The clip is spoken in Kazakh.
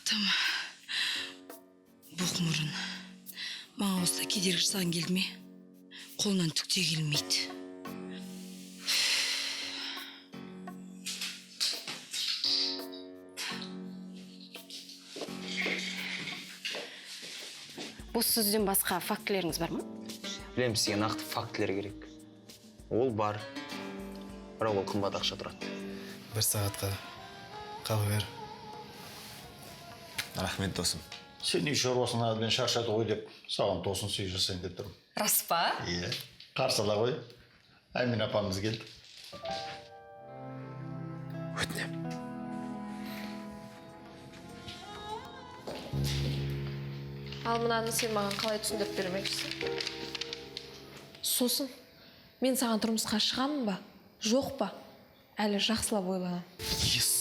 Тым бұқ мұрын. Маған осылай кедергі жасаған келді ме? Қолынан түк те келмейді. Бұл сөзден басқа фактілеріңіз бар ма? Білем, сізге нақты фактілер керек. Ол бар. Бірақ ол қымбат ақша тұрады. 1 сағатқа қалып бер. Рахмет, досым. Сен үй шаруасына әбден шаршады ғой деп, саған тосын сүй жасайын деп тұрмын. Рас па? Иә. Қарсыла ғой. Әмин апамыз келді. Өтінем. Ал мынаны сен маған қалай түсіндіріп бермекшісің? Сосын, мен саған тұрмысқа шығамын ба? Жоқ па? Әлі жақсылап ойланам. Ес